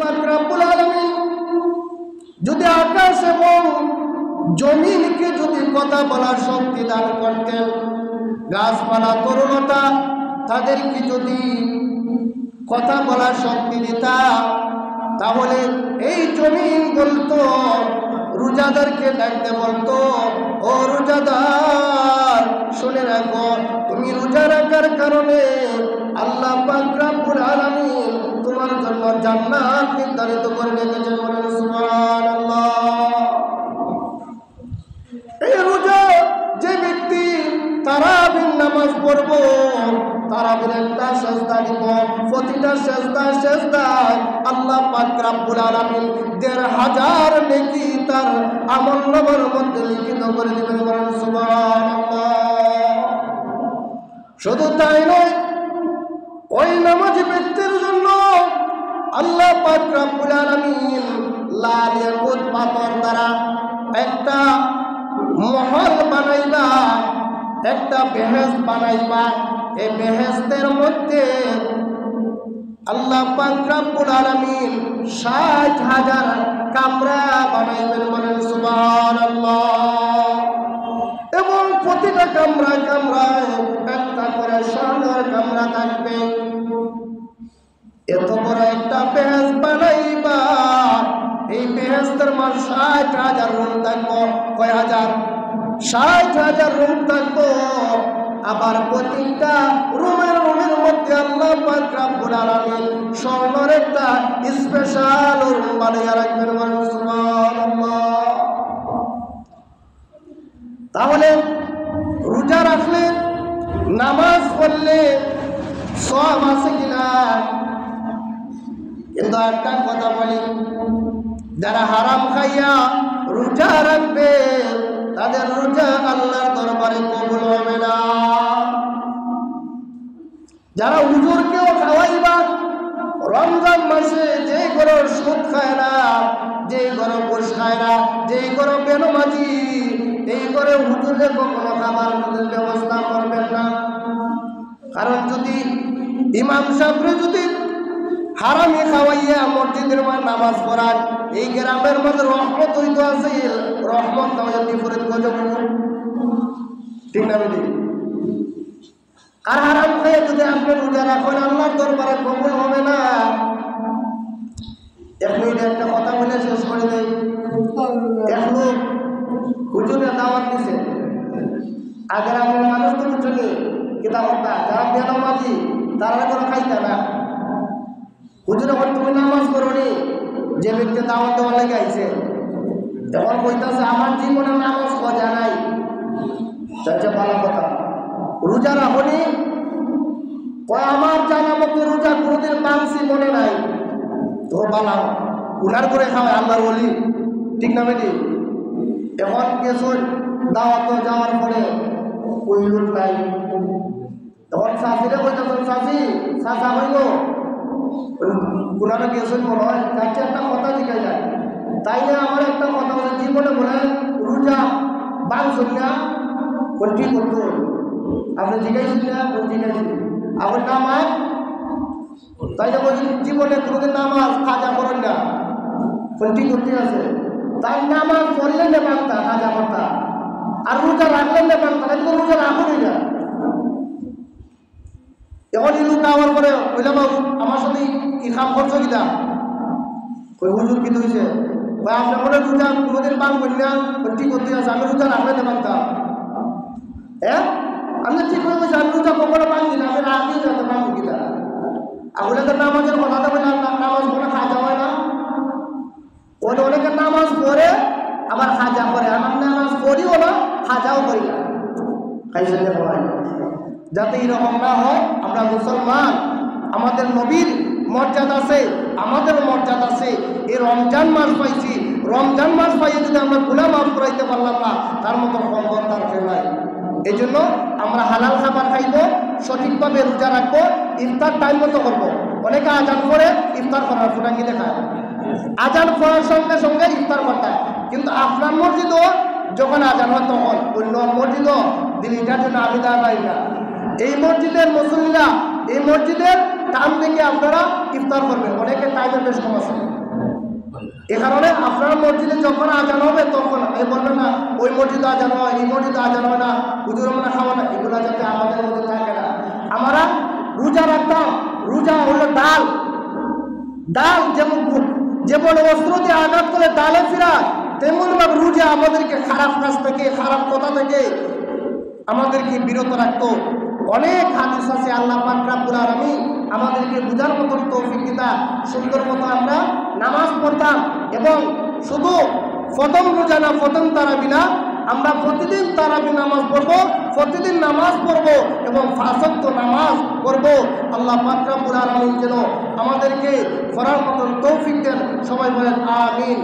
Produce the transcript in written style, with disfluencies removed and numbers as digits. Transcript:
পাক রব্বুল আলামিন যদি আকাশ এবং জমিনকে যদি কথা বলার শক্তি দান করতেন, গাছপালা তরুণতা তাদেরকে যদি কথা বলার শক্তি দিতাম, তাহলে এই জমিন বলতো, রোজাদারকে ডাকতে বলতো, ও রোজাদার শুনে রাখো, তুমি রোজা রাখার কারণে আল্লাহ পাক রব্বুল আলামিন তোমার জন্য জান্নাত নির্ধারিত করে রেখেছেন। বলেন সুবহানাল্লাহ। এই রোজা যে ব্যক্তি তারাবির নামাজ পড়বো, তারাবির একটা সেজদা দিব, প্রতিটা সেজদায় আল্লাহ পাক রব্বুল আলামিন ১৫০০ নেকি তার আমলনামার মধ্যে লিখিত করে দিবেন। বলেন সুবহানাল্লাহ। শুধু তাই নয়, ওই নামাজি ব্যক্তির জন্য আল্লাহ পাক রব্বুল আলামিন লাল ইয়াকুত পাথর দ্বারা একটা মহল বানাইবা, একটা বেহেশত বানাইবা। এই বেহেশতের মধ্যে আল্লাহ পাক রব্বুল আলামিন ৬০,০০০ কামরা বানাইবেন। বলেন সুবহানাল্লাহ। এবং প্রতিটা কামরায় একটা করে স্বর্ণের কামরা থাকবে। এত বড় একটা বেহেশত বানাইবা, এই বেহেশতের মাঝে ৬০,০০০ রুম থাকবো। কয় হাজার? ৬০,০০০ রুম থাকবো। আবার প্রতিটা রুমের মধ্যে আল্লাহ পাক রব্বুল আলামিন স্বর্ণের একটা স্পেশাল রুম বানিয়ে রাখবেন। সুবহানাল্লাহ। তাহলে রোজা রাখলে, নামাজ পড়লে সব আছে কিনা? কিন্তু একটা কথা বলি, যারা হারাম খাইয়া রোজা রাখবে তাদের রোজা আল্লাহর দরবারে কবুল হবে না। যারা হুজুরকেও খাওয়াইবা, রমজান মাসে যে ঘরে সুদ খায় না, যে ঘরে ঘুষ খায় না, যে ঘরে বেনমাজি, এই ঘরে হুজুরে কখনো খাবার ব্যবস্থা করবেন না। কারণ যদি ইমাম সাহেবরে যদি হারামি খাওয়াইয়া মসজিদের নামাজ পড়ান, এই গ্রামের মধ্যে রহমত হইতো আছে, রহমত খাওয়াইয়া বিপরীত গজব। ঠিক না বেদি? আর হারাম খাইয়ে যদি আপনি রোজা রাখেন, আল্লাহর দরবারে কবুল হবে না। এক মিনিটে একটা কথা বলে শেষ করে দেয়। এক লোক হুজুরে দাওয়াত দিছে, আর গ্রামের মানুষ তো চলে কিতা হত্যা, যারা বেনামাজি তারা কোনো খাইতা না। হুজুরে বল, তুমি নামাজ করো নি, যে ব্যক্তি দাওয়াত দেওয়ার লেগে আইছে। তখন কইতাছে, আমার জীবনে নামাজ খোঁজা নাই। সবচেয়ে ভালো কথা, রোজা রাখনি? কয় আমার জানা মতো রোজা কোনোদিন মানছি মনে নাই। তো বালাও উনার করে খাওয়ায় আল্লাহর ওলি। ঠিক না বেটি? এখন গেছুন দাওয়াত যাওয়ার পরে ওই লোক নাই। তখন শাশিরে কইতেছেন, শাশি শাশা হইল উনারা গেছেন মনে হয়, তাকে একটা কথা জিজ্ঞাসা যায়। তাই না আমার একটা কথা বলে জীবনে বলে রোজা বাংশুন না, কোনটি করতো আপনি জিজ্ঞাসেন না? কোন জিজ্ঞাসি আমার নামাজ, তাই না বলছি জীবনে কোনোদিন নামাজ কাজা করেন না, কোনটি করতে আছে। তাই নামাজ পড়লেন না বাংতা কাজা করতা, আর রোজা রাখলেন না বাংতা, তাই তো রোজা রাখুনই না। এখন এই লোক আবার পরে কইলাম, আমার সাথে কি কাম করছো কিনা? ওই হুজুর কি হয়েছে? ভাই আপনার মনে রোজা কোনোদিন পান করি না, ঠিক করতে আছে, আমি রোজা রাখলে না বাংতা। হ্যাঁ, আমি ঠিক হয়ে গেছি, আমি রোজা কখনো পান দিই না, আমি রাখি না, তো পান কিনা? আসলে তো নামাজের কথা দেবে না, নামাজ পড়ে খাজা হয় না। অনেকে নামাজ পড়ে আবার খাজা করে, আমার নামাজ পড়িও না, খাজাও করি না। খাইছে হয় যাতে এরকম না হয়। আমরা মুসলমান, আমাদের নবীর মর্যাদা আছে, আমাদের মর্যাদা আছে। এই রমজান মাস পাইছি, রমজান মাস পাইয়ে যদি আমরা গুনাহ মাফ করাইতে পারলাম না, তার মতো সম্পদ তার কেউ নাই। এই জন্য আমরা হালাল খাবার খাইব, সঠিকভাবে রোজা রাখবো, ইফতার টাইম মতো করবো। অনেকে আজান করে ইফতার করার ফুটাঙ্গি দেখায়, আজান করার সঙ্গে সঙ্গে ইফতার করতে। কিন্তু আপনার মসজিদও যখন আজান হয় তখন, অন্য মসজিদও দিন, এটার জন্য আমি দাঁড়াই না। এই মসজিদের মুসল্লিরা, এই মসজিদের টাইম দেখে আপনারা ইফতার করবেন, অনেকে টাইমের বেশ কম আছে। এ কারণে আপনার মসজিদে যখন আজান হবে তখন এই বলবেন না ওই মসজিদে আজান হয়, এই মসজিদে আজান হয় না, হুজুর আমরা খাবো না, এগুলো যাতে আমাদের মধ্যে থাকে না। আমরা রোজা রাখতাম, রোজা হলো ডাল, ডাল যেমন অস্ত্র দিয়ে আঘাত করে ডালে ফিরা, তেমনভাবে রোজা আমাদেরকে খারাপ কাজ থেকে, খারাপ কথা থেকে আমাদেরকে বিরত রাখতো। অনেক হাদিস আছে, আল্লাহ পাক রব্বুল আলামিন আমাদেরকে বুঝার মতন তৌফিক দিতা, সুন্দর মতো আমরা নামাজ পড়তাম। এবং শুধু প্রথম রোজা না, প্রথম তারাবি না, আমরা প্রতিদিন তারাবি নামাজ পড়বো, প্রতিদিন নামাজ পড়বো এবং 5 ওয়াক্ত নামাজ পড়বো। আল্লাহ পাক রব্বুল আলামিন যেন আমাদেরকে পড়ার মতন তৌফিক দেন। সবাই বলেন আমিন।